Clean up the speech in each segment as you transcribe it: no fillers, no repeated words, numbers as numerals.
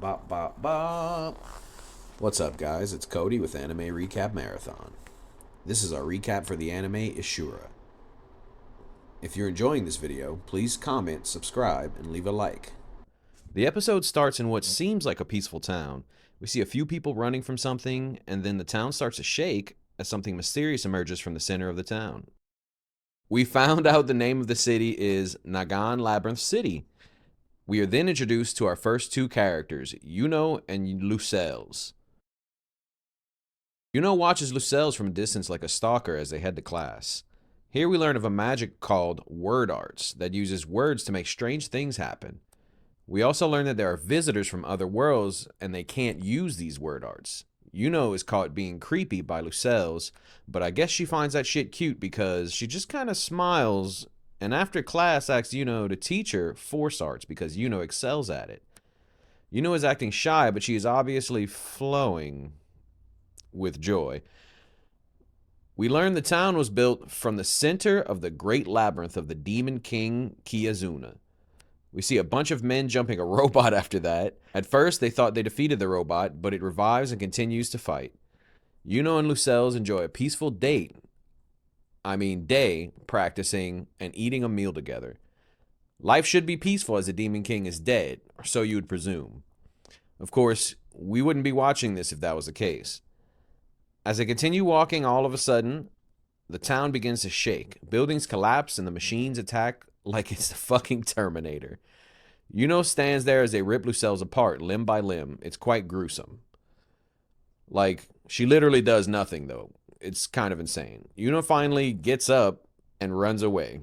Bop, bop, bop. What's up, guys? It's Cody with Anime Recap Marathon. This is our recap for the anime Ishura. If you're enjoying this video, please comment, subscribe, and leave a like. The episode starts in what seems like a peaceful town. We see a few people running from something, and then the town starts to shake as something mysterious emerges from the center of the town. We found out the name of the city is Nagan Labyrinth City. We are then introduced to our first two characters, Yuno and Lucelles. Yuno watches Lucelles from a distance like a stalker as they head to class. Here we learn of a magic called word arts that uses words to make strange things happen. We also learn that there are visitors from other worlds and they can't use these word arts. Yuno is caught being creepy by Lucelles, but I guess she finds that shit cute because she just kind of smiles and after class asks Yuno to teach her force arts because Yuno excels at it. Yuno is acting shy, but she is obviously flowing with joy. We learn the town was built from the center of the great labyrinth of the demon king Kiyazuna. We see a bunch of men jumping a robot after that. At first, they thought they defeated the robot, but it revives and continues to fight. Yuno and Lucelles enjoy a peaceful day, practicing and eating a meal together. Life should be peaceful as the Demon King is dead, or so you would presume. Of course, we wouldn't be watching this if that was the case. As they continue walking, all of a sudden, the town begins to shake. Buildings collapse and the machines attack like it's the fucking Terminator. Yuno stands there as they rip Lucelles apart, limb by limb. It's quite gruesome. Like, she literally does nothing, though. It's kind of insane. Yuno finally gets up and runs away.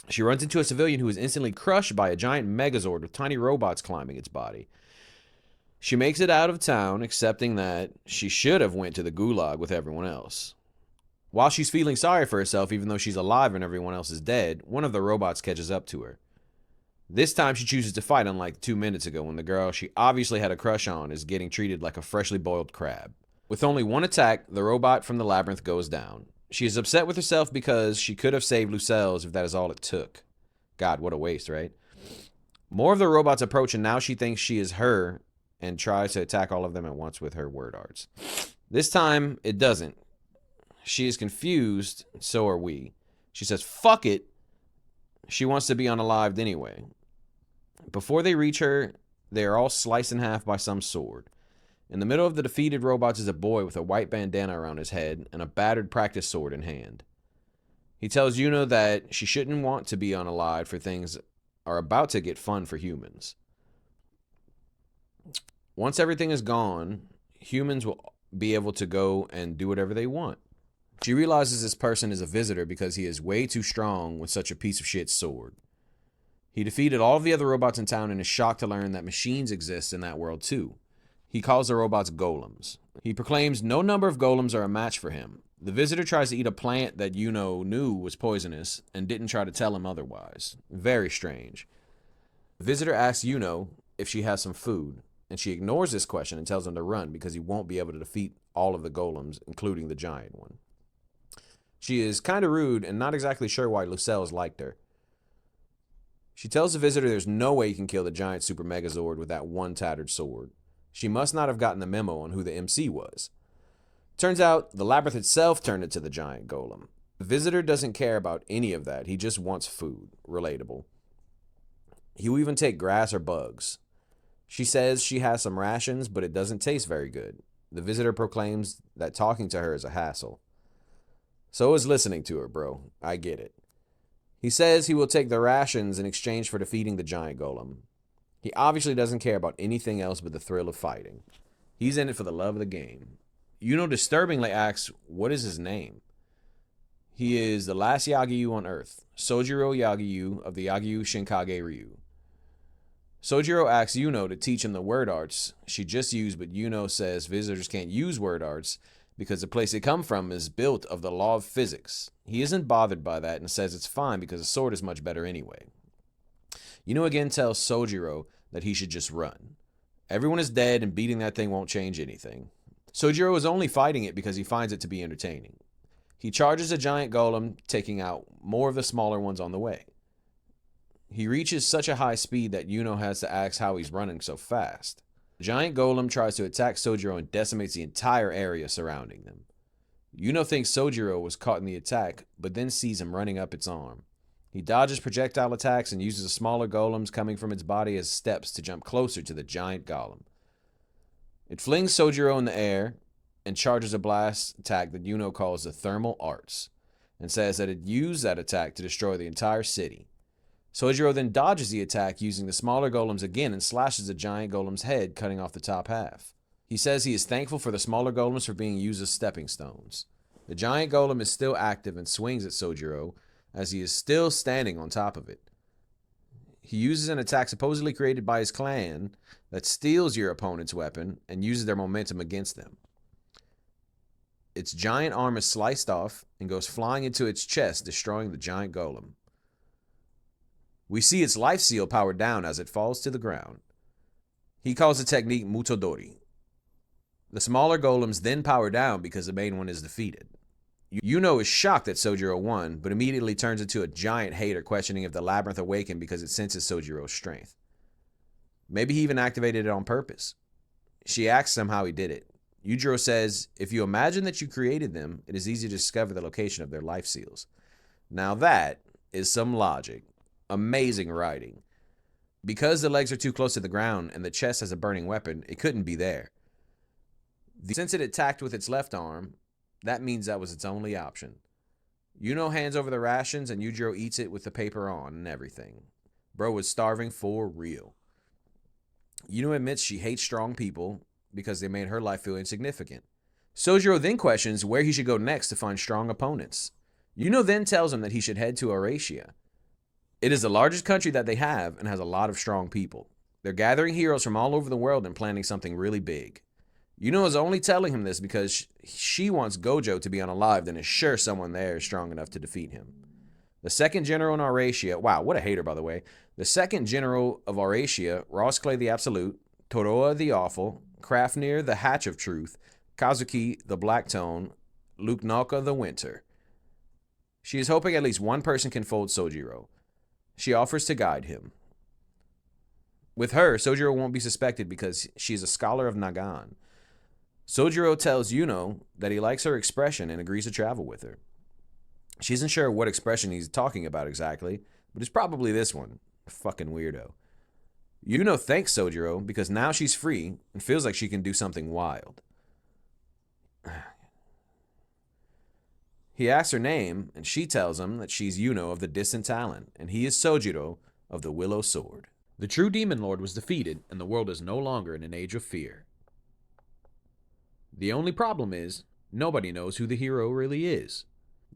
She runs into a civilian who is instantly crushed by a giant megazord with tiny robots climbing its body. She makes it out of town, accepting that she should have went to the gulag with everyone else. While she's feeling sorry for herself, even though she's alive and everyone else is dead, one of the robots catches up to her. This time she chooses to fight, unlike 2 minutes ago when the girl she obviously had a crush on is getting treated like a freshly boiled crab. With only one attack, the robot from the labyrinth goes down. She is upset with herself because she could have saved Lucelles if that is all it took. God, what a waste, right? More of the robots approach and now she thinks she is her and tries to attack all of them at once with her word arts. This time, it doesn't. She is confused, so are we. She says, fuck it. She wants to be unalived anyway. Before they reach her, they are all sliced in half by some sword. In the middle of the defeated robots is a boy with a white bandana around his head and a battered practice sword in hand. He tells Yuno that she shouldn't want to be unalived for things are about to get fun for humans. Once everything is gone, humans will be able to go and do whatever they want. She realizes this person is a visitor because he is way too strong with such a piece of shit sword. He defeated all of the other robots in town and is shocked to learn that machines exist in that world too. He calls the robots golems. He proclaims no number of golems are a match for him. The visitor tries to eat a plant that Yuno knew was poisonous and didn't try to tell him otherwise. Very strange. The visitor asks Yuno if she has some food, and she ignores this question and tells him to run because he won't be able to defeat all of the golems, including the giant one. She is kind of rude and not exactly sure why Lucelles liked her. She tells the visitor there's no way he can kill the giant super megazord with that one tattered sword. She must not have gotten the memo on who the MC was. Turns out the labyrinth itself turned into the giant golem. The visitor doesn't care about any of that. He just wants food. Relatable. He will even take grass or bugs. She says she has some rations, but it doesn't taste very good. The visitor proclaims that talking to her is a hassle. So is listening to her, bro. I get it. He says he will take the rations in exchange for defeating the giant golem. He obviously doesn't care about anything else but the thrill of fighting. He's in it for the love of the game. Yuno disturbingly asks, what is his name? He is the last Yagyu on Earth, Sojiro Yagyu of the Yagyu Shinkage Ryu. Sojiro asks Yuno to teach him the word arts she just used, but Yuno says visitors can't use word arts because the place they come from is built of the law of physics. He isn't bothered by that and says it's fine because a sword is much better anyway. Yuno again tells Sojiro that he should just run. Everyone is dead and beating that thing won't change anything. Sojiro is only fighting it because he finds it to be entertaining. He charges a giant golem, taking out more of the smaller ones on the way. He reaches such a high speed that Yuno has to ask how he's running so fast. The giant golem tries to attack Sojiro and decimates the entire area surrounding them. Yuno thinks Sojiro was caught in the attack, but then sees him running up its arm. He dodges projectile attacks and uses the smaller golems coming from its body as steps to jump closer to the giant golem. It flings Sojiro in the air and charges a blast attack that Yuno calls the Thermal Arts, and says that it used that attack to destroy the entire city. Sojiro then dodges the attack using the smaller golems again and slashes the giant golem's head, cutting off the top half. He says he is thankful for the smaller golems for being used as stepping stones. The giant golem is still active and swings at Sojiro as he is still standing on top of it. He uses an attack supposedly created by his clan that steals your opponent's weapon and uses their momentum against them. Its giant arm is sliced off and goes flying into its chest, destroying the giant golem. We see its life seal powered down as it falls to the ground. He calls the technique Mutodori. The smaller golems then power down because the main one is defeated. Yuno is shocked that Sojiro won, but immediately turns into a giant hater, questioning if the labyrinth awakened because it senses Sojiro's strength. Maybe he even activated it on purpose. She asks him how he did it. Yujiro says, if you imagine that you created them, it is easy to discover the location of their life seals. Now that is some logic. Amazing writing. Because the legs are too close to the ground and the chest has a burning weapon, it couldn't be there. Since it attacked with its left arm, that means that was its only option. Yuno hands over the rations and Yujiro eats it with the paper on and everything. Bro was starving for real. Yuno admits she hates strong people because they made her life feel insignificant. Sojiro then questions where he should go next to find strong opponents. Yuno then tells him that he should head to Eurasia. It is the largest country that they have and has a lot of strong people. They're gathering heroes from all over the world and planning something really big. Yuno is only telling him this because she wants Gojo to be unalived and is sure someone there is strong enough to defeat him. The second general in Eurasia, wow, what a hater by the way. The second general of Eurasia, Ross Clay the Absolute, Toroa the Awful, Krafnir the Hatch of Truth, Kazuki the Black Tone, Luknalka the Winter. She is hoping at least one person can fold Sojiro. She offers to guide him. With her, Sojiro won't be suspected because she is a scholar of Nagan. Sojiro tells Yuno that he likes her expression and agrees to travel with her. She isn't sure what expression he's talking about exactly, but it's probably this one. Fucking weirdo. Yuno thanks Sojiro because now she's free and feels like she can do something wild. He asks her name, and she tells him that she's Yuno of the Distant Talent, and he is Sojiro of the Willow Sword. The true Demon Lord was defeated, and the world is no longer in an age of fear. The only problem is, nobody knows who the hero really is.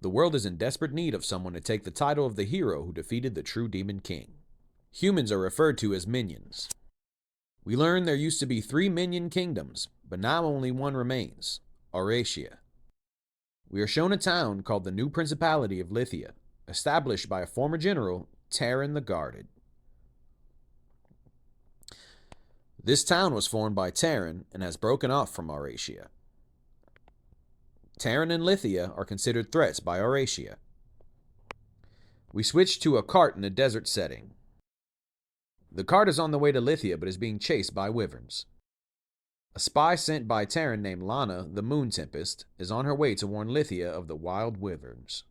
The world is in desperate need of someone to take the title of the hero who defeated the true Demon King. Humans are referred to as minions. We learn there used to be 3 minion kingdoms, but now only one remains, Eurasia. We are shown a town called the New Principality of Lithia, established by a former general, Terran the Guarded. This town was formed by Terran and has broken off from Eurasia. Terran and Lithia are considered threats by Eurasia. We switch to a cart in a desert setting. The cart is on the way to Lithia but is being chased by wyverns. A spy sent by Terran named Lana, the Moon Tempest, is on her way to warn Lithia of the wild wyverns.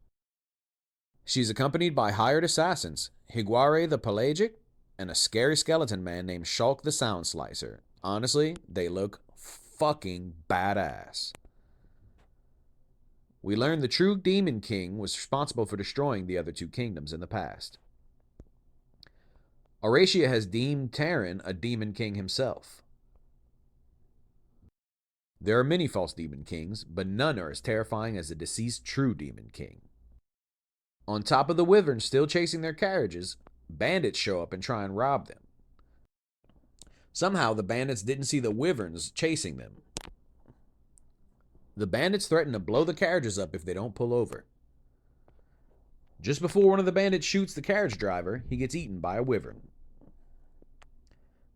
She is accompanied by hired assassins, Higuare the Pelagic, and a scary skeleton man named Shulk the Sound Slicer. Honestly, they look fucking badass. We learn the true Demon King was responsible for destroying the other 2 kingdoms in the past. Eurasia has deemed Terran a Demon King himself. There are many false Demon Kings, but none are as terrifying as the deceased true Demon King. On top of the wyverns still chasing their carriages, bandits show up and try and rob them. Somehow the bandits didn't see the wyverns chasing them. The bandits threaten to blow the carriages up if they don't pull over. Just before one of the bandits shoots the carriage driver, he gets eaten by a wyvern.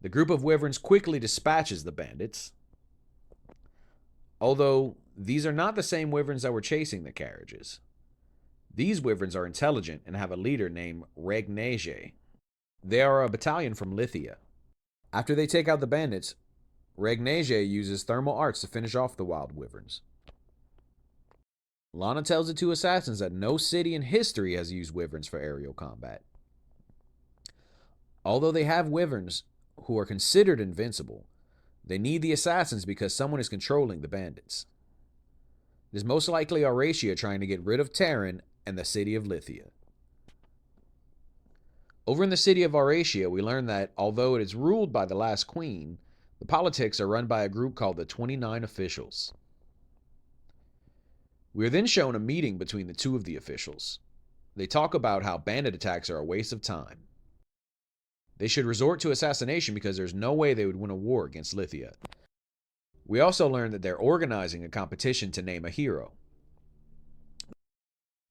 The group of wyverns quickly dispatches the bandits, although these are not the same wyverns that were chasing the carriages. These wyverns are intelligent and have a leader named Regnege. They are a battalion from Lithia. After they take out the bandits, Regnasia uses thermal arts to finish off the wild wyverns. Lana tells the two assassins that no city in history has used wyverns for aerial combat. Although they have wyverns who are considered invincible, they need the assassins because someone is controlling the bandits. It is most likely Auracia trying to get rid of Terran and the city of Lithia. Over in the city of Auracia, we learn that although it is ruled by the last queen, the politics are run by a group called the 29 Officials. We are then shown a meeting between the two of the officials. They talk about how bandit attacks are a waste of time. They should resort to assassination because there's no way they would win a war against Lithia. We also learn that they're organizing a competition to name a hero.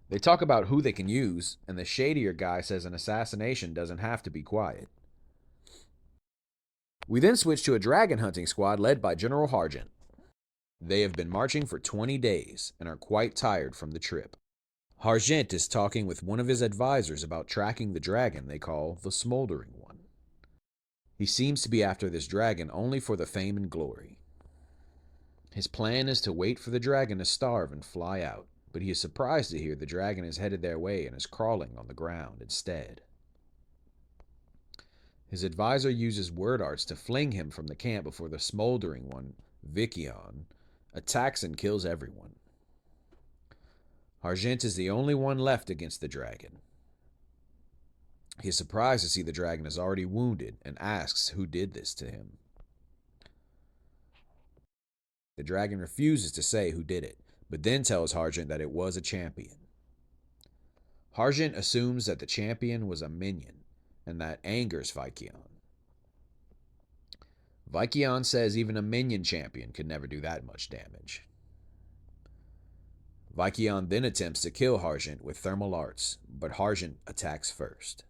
They talk about who they can use, and the shadier guy says an assassination doesn't have to be quiet. We then switch to a dragon hunting squad led by General Hargent. They have been marching for 20 days and are quite tired from the trip. Hargent is talking with one of his advisors about tracking the dragon they call the Smoldering One. He seems to be after this dragon only for the fame and glory. His plan is to wait for the dragon to starve and fly out, but he is surprised to hear the dragon is headed their way and is crawling on the ground instead. His advisor uses word arts to fling him from the camp before the Smoldering One, Vikion, attacks and kills everyone. Hargent is the only one left against the dragon. He is surprised to see the dragon is already wounded and asks who did this to him. The dragon refuses to say who did it, but then tells Hargent that it was a champion. Hargent assumes that the champion was a minion, and that angers Vikion. Vikion says even a minion champion could never do that much damage. Vikion then attempts to kill Hargent with thermal arts, but Hargent attacks first.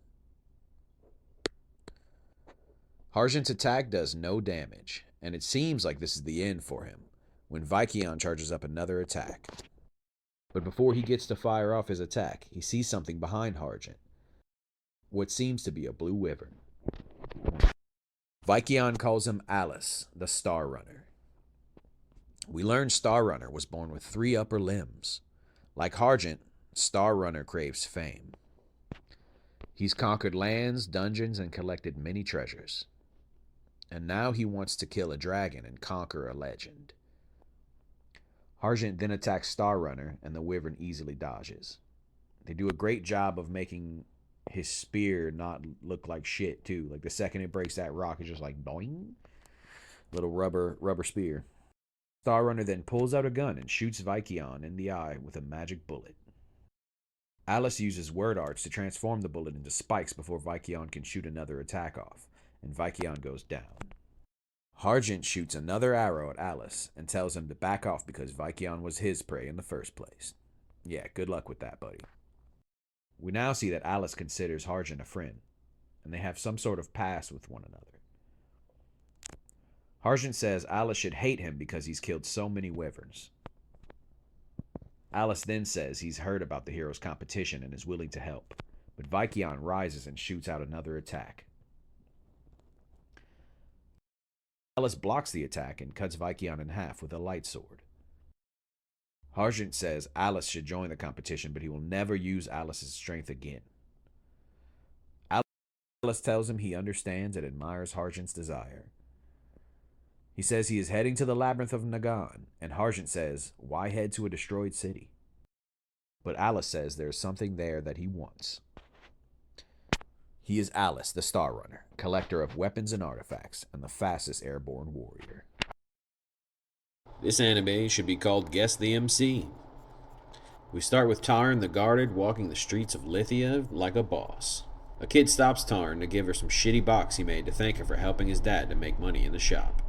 Hargent's attack does no damage, and it seems like this is the end for him, when Vikion charges up another attack. But before he gets to fire off his attack, he sees something behind Hargent, what seems to be a blue wyvern. Vikion calls him Alice, the Star Runner. We learn Star Runner was born with 3 upper limbs. Like Hargent, Star Runner craves fame. He's conquered lands, dungeons, and collected many treasures. And now he wants to kill a dragon and conquer a legend. Hargent then attacks Star Runner, and the wyvern easily dodges. They do a great job of making his spear not look like shit, too. Like, the second it breaks that rock, it's just like, boing. Little rubber spear. Star Runner then pulls out a gun and shoots Vikion in the eye with a magic bullet. Alice uses word arts to transform the bullet into spikes before Vikion can shoot another attack off, and Vikion goes down. Hargent shoots another arrow at Alice and tells him to back off because Vikion was his prey in the first place. Yeah, good luck with that, buddy. We now see that Alice considers Hargent a friend, and they have some sort of past with one another. Hargent says Alice should hate him because he's killed so many wyverns. Alice then says he's heard about the hero's competition and is willing to help, but Vikion rises and shoots out another attack. Alice blocks the attack and cuts Vikion in half with a light sword. Hargent says Alice should join the competition, but he will never use Alice's strength again. Alice tells him he understands and admires Hargent's desire. He says he is heading to the Labyrinth of Nagan, and Hargent says, why head to a destroyed city? But Alice says there is something there that he wants. He is Alice, the Star Runner, collector of weapons and artifacts, and the fastest airborne warrior. This anime should be called Guess the MC. We start with Tarn the Guarded walking the streets of Lithia like a boss. A kid stops Tarn to give her some shitty box he made to thank her for helping his dad to make money in the shop.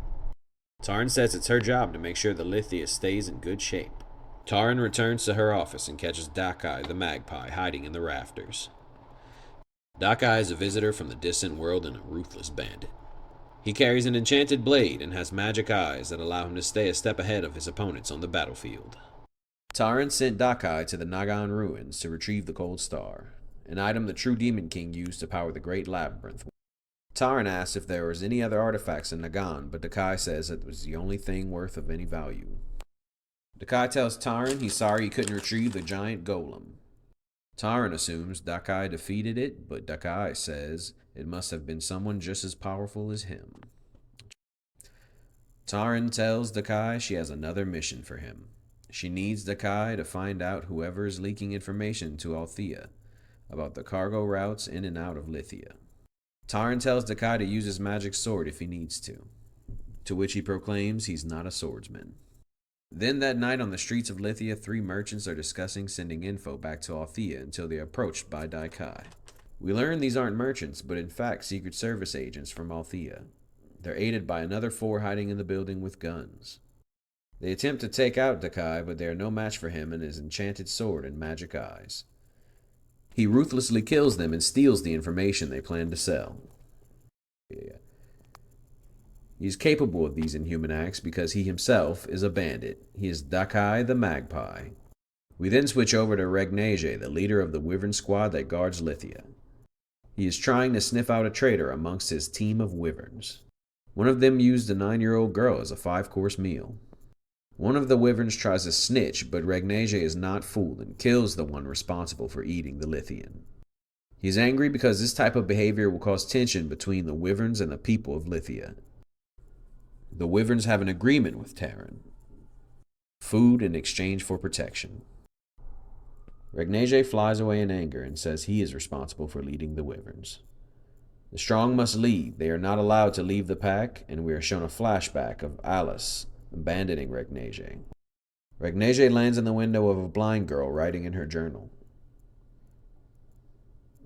Tarn says it's her job to make sure the Lithia stays in good shape. Tarn returns to her office and catches Dakai the magpie hiding in the rafters. Dakai is a visitor from the distant world and a ruthless bandit. He carries an enchanted blade and has magic eyes that allow him to stay a step ahead of his opponents on the battlefield. Tarn sent Dakai to the Nagan ruins to retrieve the Cold Star, an item the true Demon King used to power the Great Labyrinth. Taran asks if there was any other artifacts in Nagan, but Dakai says it was the only thing worth of any value. Dakai tells Taran he's sorry he couldn't retrieve the giant golem. Taran assumes Dakai defeated it, but Dakai says it must have been someone just as powerful as him. Taran tells Dakai she has another mission for him. She needs Dakai to find out whoever is leaking information to Althea about the cargo routes in and out of Lithia. Taran tells Dakai to use his magic sword if he needs to which he proclaims he's not a swordsman. Then that night on the streets of Lithia, 3 merchants are discussing sending info back to Althea until they're approached by Dakai. We learn these aren't merchants, but in fact Secret Service agents from Althea. They're aided by another 4 hiding in the building with guns. They attempt to take out Dakai, but they are no match for him and his enchanted sword and magic eyes. He ruthlessly kills them and steals the information they plan to sell. He is capable of these inhuman acts because he himself is a bandit. He is Dakai the Magpie. We then switch over to Regnage, the leader of the Wyvern squad that guards Lithia. He is trying to sniff out a traitor amongst his team of Wyverns. One of them used a 9-year-old girl as a 5-course meal. One of the Wyverns tries to snitch, but Regnage is not fooled and kills the one responsible for eating the Lithian. He is angry because this type of behavior will cause tension between the Wyverns and the people of Lithia. The Wyverns have an agreement with Taran. Food in exchange for protection. Regnage flies away in anger and says he is responsible for leading the Wyverns. The strong must lead. They are not allowed to leave the pack, and we are shown a flashback of Alice abandoning Regnage. Regnage lands in the window of a blind girl writing in her journal.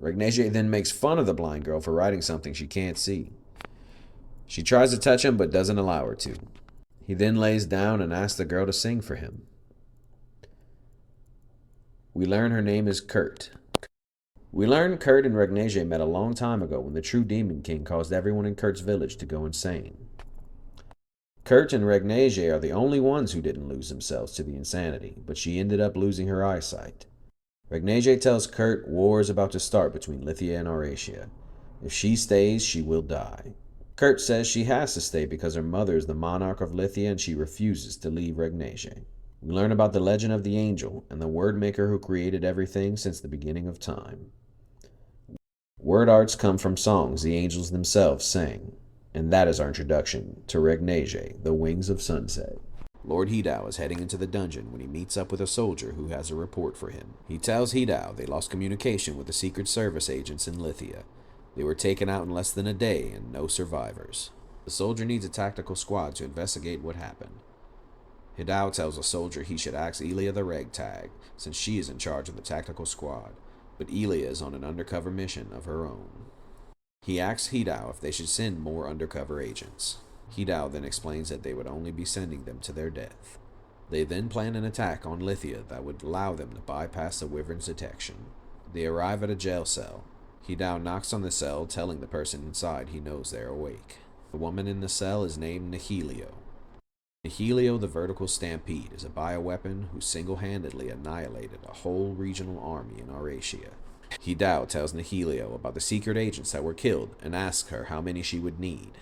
Regnage then makes fun of the blind girl for writing something she can't see. She tries to touch him but doesn't allow her to. He then lays down and asks the girl to sing for him. We learn her name is Kurt. We learn Kurt and Regnage met a long time ago when the true Demon King caused everyone in Kurt's village to go insane. Kurt and Regnage are the only ones who didn't lose themselves to the insanity, but she ended up losing her eyesight. Regnage tells Kurt war is about to start between Lithia and Aurasia. If she stays, she will die. Kurt says she has to stay because her mother is the monarch of Lithia and she refuses to leave Regnage. We learn about the legend of the angel and the word maker who created everything since the beginning of time. Word arts come from songs the angels themselves sang, and that is our introduction to Regnage, the Wings of Sunset. Lord Hidao is heading into the dungeon when he meets up with a soldier who has a report for him. He tells Hidao they lost communication with the Secret Service agents in Lithia. They were taken out in less than a day and no survivors. The soldier needs a tactical squad to investigate what happened. Hidao tells the soldier he should ask Elia the Ragtag, since she is in charge of the tactical squad, but Elia is on an undercover mission of her own. He asks Hidao if they should send more undercover agents. Hidao then explains that they would only be sending them to their death. They then plan an attack on Lithia that would allow them to bypass the Wyvern's detection. They arrive at a jail cell. Hidao knocks on the cell, telling the person inside he knows they are awake. The woman in the cell is named Nihilio. Nihilio the Vertical Stampede is a bioweapon who single-handedly annihilated a whole regional army in Aurasia. Hidao tells Nihilio about the secret agents that were killed and asks her how many she would need.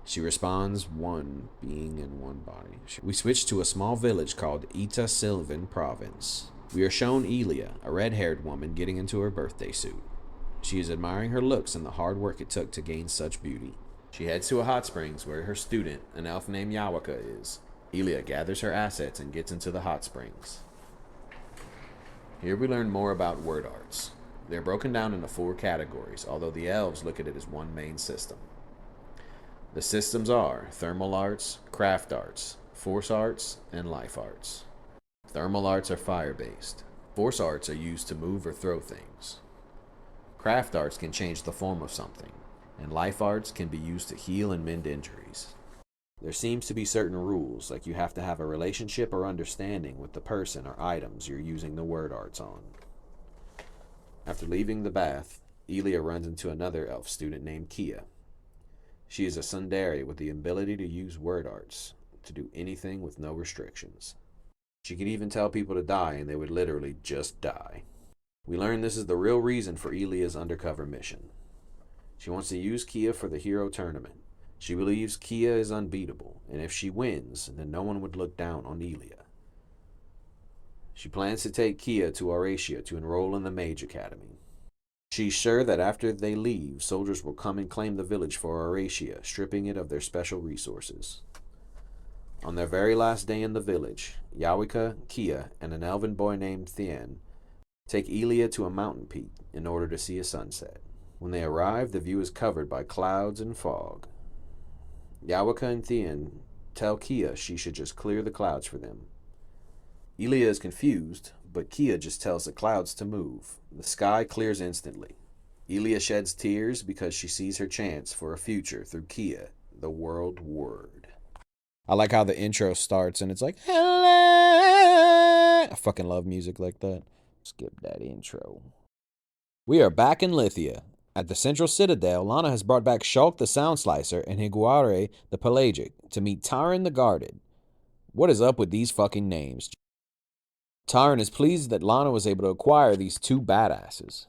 She responds, 1 being in 1 body. We switch to a small village called Ita Sylvan Province. We are shown Elia, a red-haired woman, getting into her birthday suit. She is admiring her looks and the hard work it took to gain such beauty. She heads to a hot springs where her student, an elf named Yawaka, is. Elia gathers her assets and gets into the hot springs. Here we learn more about word arts. They're broken down into 4 categories, although the elves look at it as one main system. The systems are thermal arts, craft arts, force arts, and life arts. Thermal arts are fire-based. Force arts are used to move or throw things. Craft arts can change the form of something, and life arts can be used to heal and mend injuries. There seems to be certain rules, like you have to have a relationship or understanding with the person or items you're using the word arts on. After leaving the bath, Elia runs into another elf student named Kia. She is a tsundere with the ability to use word arts to do anything with no restrictions. She could even tell people to die and they would literally just die. We learn this is the real reason for Elia's undercover mission. She wants to use Kia for the hero tournament. She believes Kia is unbeatable, and if she wins, then no one would look down on Ilia. She plans to take Kia to Aurasia to enroll in the Mage Academy. She's sure that after they leave, soldiers will come and claim the village for Aurasia, stripping it of their special resources. On their very last day in the village, Yawika, Kia, and an elven boy named Thien take Ilia to a mountain peak in order to see a sunset. When they arrive, the view is covered by clouds and fog. Yawika and Thien tell Kia she should just clear the clouds for them. Ilia is confused, but Kia just tells the clouds to move. The sky clears instantly. Ilia sheds tears because she sees her chance for a future through Kia, the world word. I like how the intro starts and it's like, hello. I fucking love music like that. Skip that intro. We are back in Lithia. At the central citadel, Lana has brought back Shulk the Sound Slicer and Higuare the Pelagic to meet Tyron the Guarded. What is up with these fucking names? Tyron is pleased that Lana was able to acquire these two badasses.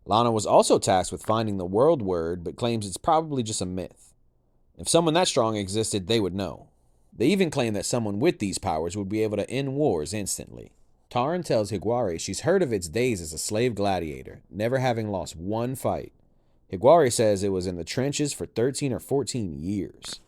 Lana was also tasked with finding the world word, but claims it's probably just a myth. If someone that strong existed, they would know. They even claim that someone with these powers would be able to end wars instantly. Tyron tells Higuare she's heard of its days as a slave gladiator, never having lost one fight. Higuare says it was in the trenches for 13 or 14 years.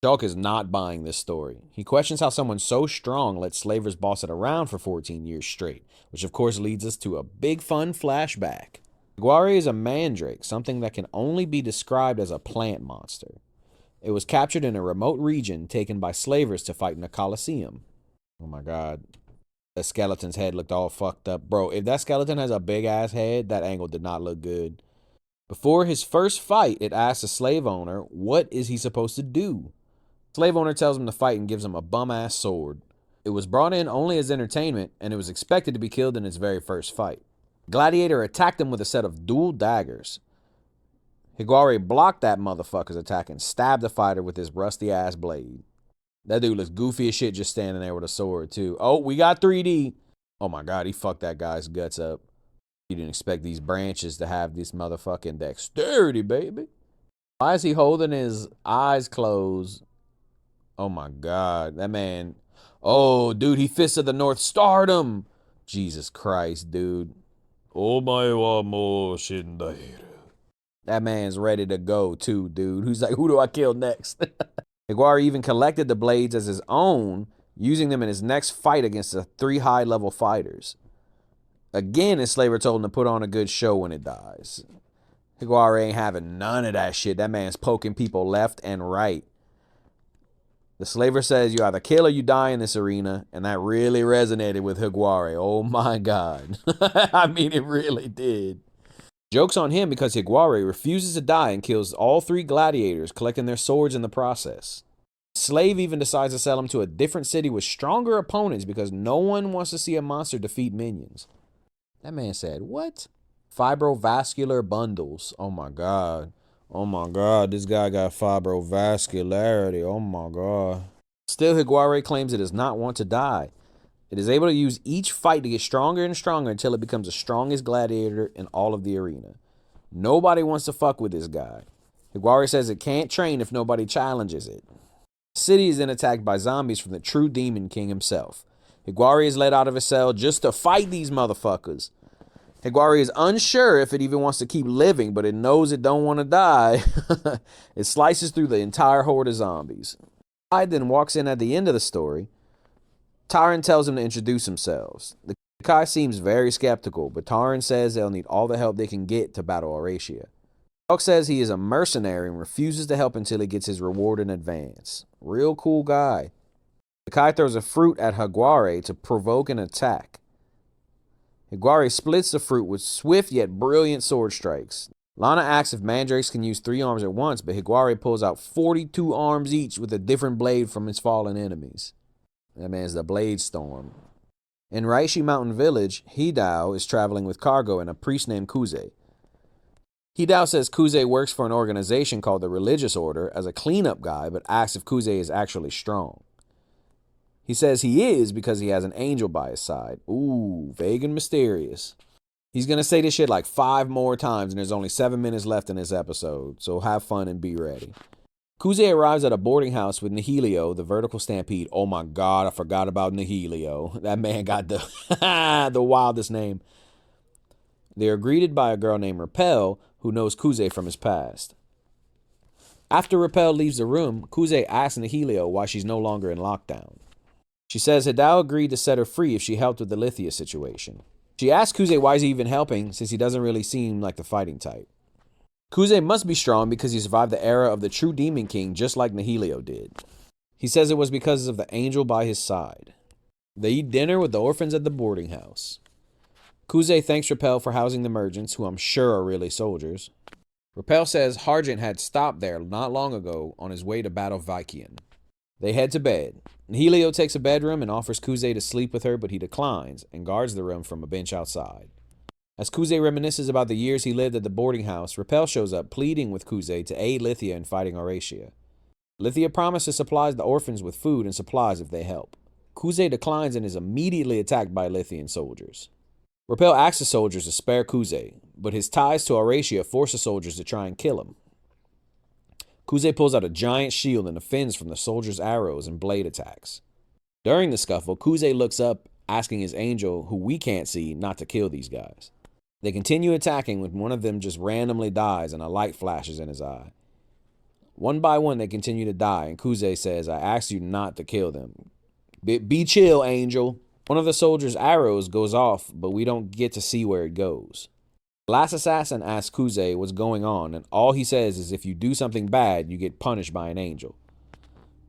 Shulk is not buying this story. He questions how someone so strong let slavers boss it around for 14 years straight, which of course leads us to a big fun flashback. Higuare is a mandrake, something that can only be described as a plant monster. It was captured in a remote region taken by slavers to fight in a coliseum. Oh my god. The skeleton's head looked all fucked up. Bro, if that skeleton has a big ass head, that angle did not look good. Before his first fight, it asks the slave owner, what is he supposed to do? Slave owner tells him to fight and gives him a bum-ass sword. It was brought in only as entertainment, and it was expected to be killed in its very first fight. Gladiator attacked him with a set of dual daggers. Higuare blocked that motherfucker's attack and stabbed the fighter with his rusty-ass blade. That dude looks goofy as shit just standing there with a sword, too. Oh, we got 3D. Oh my god, he fucked that guy's guts up. You didn't expect these branches to have this motherfucking dexterity, baby. Why is he holding his eyes closed? Oh my god, that man. Oh, dude, he fisted the North Stardom. Jesus Christ, dude. Oh my wa mo shindairu. That man's ready to go too, dude. Who's like, who do I kill next? Higuare even collected the blades as his own, using them in his next fight against the 3 high-level fighters. Again, his slaver told him to put on a good show when it dies. Higuare ain't having none of that shit. That man's poking people left and right. The slaver says you either kill or you die in this arena, and that really resonated with Higuare. Oh my god. I mean, it really did. Joke's on him because Higuare refuses to die and kills all 3 gladiators, collecting their swords in the process. The slave even decides to sell him to a different city with stronger opponents because no one wants to see a monster defeat minions. That man said, what? Fibrovascular bundles. Oh my god. Oh my god, this guy got fibrovascularity. Oh my god. Still, Higuare claims it does not want to die. It is able to use each fight to get stronger and stronger until it becomes the strongest gladiator in all of the arena. Nobody wants to fuck with this guy. Higuare says it can't train if nobody challenges it. The city is then attacked by zombies from the true Demon King himself. Higuare is let out of his cell just to fight these motherfuckers. Higuare is unsure if it even wants to keep living, but it knows it don't want to die. It slices through the entire horde of zombies. Hyde then walks in at the end of the story. Tyron tells him to introduce themselves. The Kai seems very skeptical, but Tyron says they'll need all the help they can get to battle Aurasia. Shulk says he is a mercenary and refuses to help until he gets his reward in advance. Real cool guy. The Kai throws a fruit at Higuare to provoke an attack. Higuare splits the fruit with swift yet brilliant sword strikes. Lana asks if mandrakes can use 3 arms at once, but Higuare pulls out 42 arms each with a different blade from his fallen enemies. That man's the Blade Storm. In Raishi Mountain Village, Hidao is traveling with cargo and a priest named Kuze. Hidao says Kuze works for an organization called the Religious Order as a cleanup guy, but asks if Kuze is actually strong. He says he is because he has an angel by his side. Ooh, vague and mysterious. He's going to say this shit like 5 more times, and there's only 7 minutes left in this episode, so have fun and be ready. Kuze arrives at a boarding house with Nihilio, the vertical stampede. Oh my god, I forgot about Nihilio. That man got the the wildest name. They are greeted by a girl named Repel, who knows Kuze from his past. After Repel leaves the room, Kuze asks Nihilio why she's no longer in lockdown. She says Hidao agreed to set her free if she helped with the Lithia situation. She asks Kuze why he's even helping, since he doesn't really seem like the fighting type. Kuze must be strong because he survived the era of the true Demon King just like Nihilio did. He says it was because of the angel by his side. They eat dinner with the orphans at the boarding house. Kuze thanks Repel for housing the merchants, who I'm sure are really soldiers. Repel says Harjant had stopped there not long ago on his way to battle Vikian. They head to bed. Nihilio takes a bedroom and offers Kuze to sleep with her, but he declines and guards the room from a bench outside. As Kuze reminisces about the years he lived at the boarding house, Repel shows up pleading with Kuze to aid Lithia in fighting Auracia. Lithia promises supplies the orphans with food and supplies if they help. Kuze declines and is immediately attacked by Lithian soldiers. Repel asks the soldiers to spare Kuze, but his ties to Auracia force the soldiers to try and kill him. Kuze pulls out a giant shield and defends from the soldiers' arrows and blade attacks. During the scuffle, Kuze looks up, asking his angel, who we can't see, not to kill these guys. They continue attacking when one of them just randomly dies and a light flashes in his eye. One by one, they continue to die, and Kuze says, I asked you not to kill them. Be chill, angel. One of the soldiers' arrows goes off, but we don't get to see where it goes. The last assassin asks Kuze what's going on, and all he says is if you do something bad, you get punished by an angel.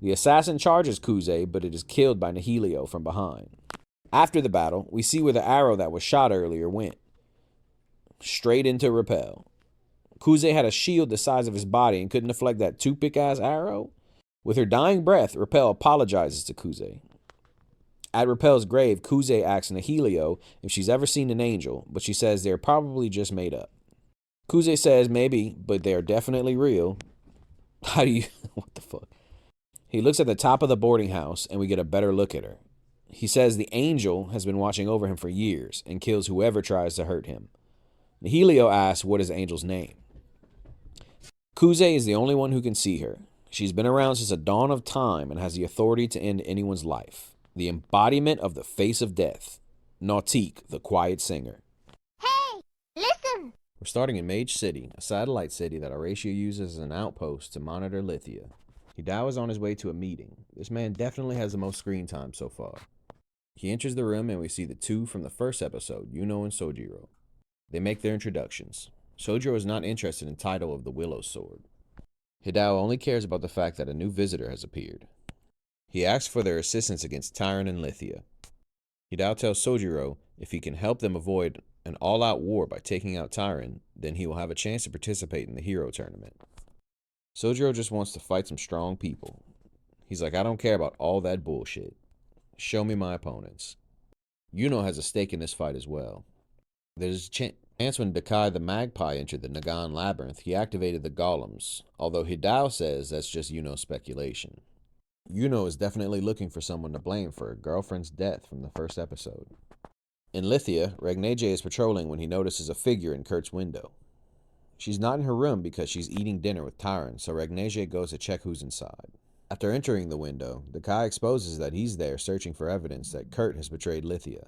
The assassin charges Kuze, but it is killed by Nihilio from behind. After the battle, we see where the arrow that was shot earlier went. Straight into Repel. Kuze had a shield the size of his body and couldn't deflect that toothpick-ass arrow. With her dying breath, Repel apologizes to Kuze. At Repel's grave, Kuze asks Nihilio if she's ever seen an angel, but she says they're probably just made up. Kuze says maybe, but they're definitely real. How do you... What the fuck? He looks at the top of the boarding house, and we get a better look at her. He says the angel has been watching over him for years and kills whoever tries to hurt him. Nihilio asks what is the angel's name. Kuze is the only one who can see her. She's been around since the dawn of time and has the authority to end anyone's life. The embodiment of the face of death. Nautique, the quiet singer. Hey, listen! We're starting in Mage City, a satellite city that Auracia uses as an outpost to monitor Lithia. Hidao is on his way to a meeting. This man definitely has the most screen time so far. He enters the room and we see the two from the first episode, Yuno and Sojiro. They make their introductions. Sojiro is not interested in the title of the Willow Sword. Hidao only cares about the fact that a new visitor has appeared. He asks for their assistance against Tyron and Lithia. Hidao tells Sojiro if he can help them avoid an all-out war by taking out Tyron, then he will have a chance to participate in the hero tournament. Sojiro just wants to fight some strong people. He's like, I don't care about all that bullshit. Show me my opponents. Yuno has a stake in this fight as well. There's a chance when Dakai the Magpie entered the Nagan Labyrinth, he activated the golems, although Hidao says that's just Yuno's speculation. Yuno is definitely looking for someone to blame for her girlfriend's death from the first episode. In Lithia, Regneje is patrolling when he notices a figure in Kurt's window. She's not in her room because she's eating dinner with Tyron, so Regneje goes to check who's inside. After entering the window, Dakai exposes that he's there searching for evidence that Kurt has betrayed Lithia.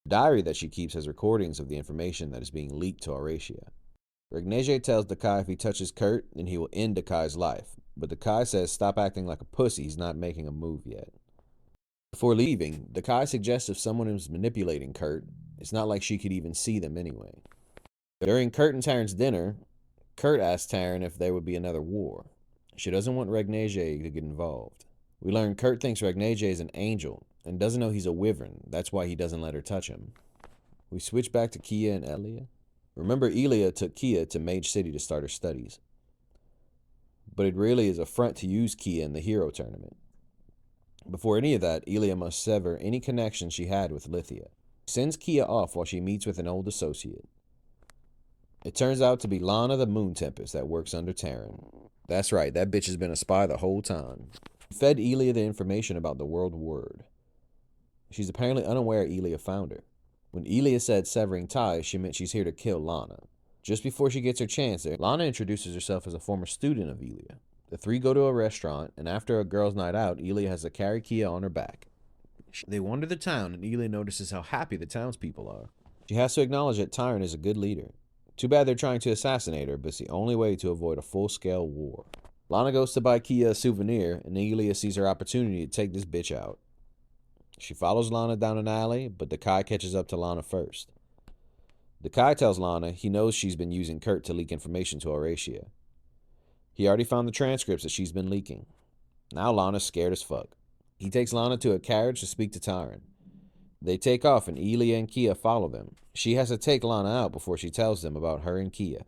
The diary that she keeps has recordings of the information that is being leaked to Auracia. Regneje tells Dakai if he touches Kurt, then he will end Dakai's life, but Dakai says stop acting like a pussy, he's not making a move yet. Before leaving, Dakai suggests if someone is manipulating Kurt, it's not like she could even see them anyway. During Kurt and Tyron's dinner, Kurt asks Tyron if there would be another war. She doesn't want Regneje to get involved. We learn Kurt thinks Regneje is an angel and doesn't know he's a wyvern. That's why he doesn't let her touch him. We switch back to Kia and Elia. Remember, Elia took Kia to Mage City to start her studies. But it really is a front to use Kia in the hero tournament. Before any of that, Elia must sever any connection she had with Lithia. She sends Kia off while she meets with an old associate. It turns out to be Lana the Moon Tempest that works under Tyron. That's right, that bitch has been a spy the whole time. She fed Elia the information about the world word. She's apparently unaware Elia found her. When Elia said severing ties, she meant she's here to kill Lana. Just before she gets her chance there, Lana introduces herself as a former student of Elia. The three go to a restaurant, and after a girls' night out, Elia has to carry Kia on her back. They wander the town, and Elia notices how happy the townspeople are. She has to acknowledge that Tyron is a good leader. Too bad they're trying to assassinate her, but it's the only way to avoid a full-scale war. Lana goes to buy Kia a souvenir, and Elia sees her opportunity to take this bitch out. She follows Lana down an alley, but Dakai catches up to Lana first. Dakai tells Lana he knows she's been using Kurt to leak information to Horatia. He already found the transcripts that she's been leaking. Now Lana's scared as fuck. He takes Lana to a carriage to speak to Tyron. They take off and Elia and Kia follow them. She has to take Lana out before she tells them about her and Kia.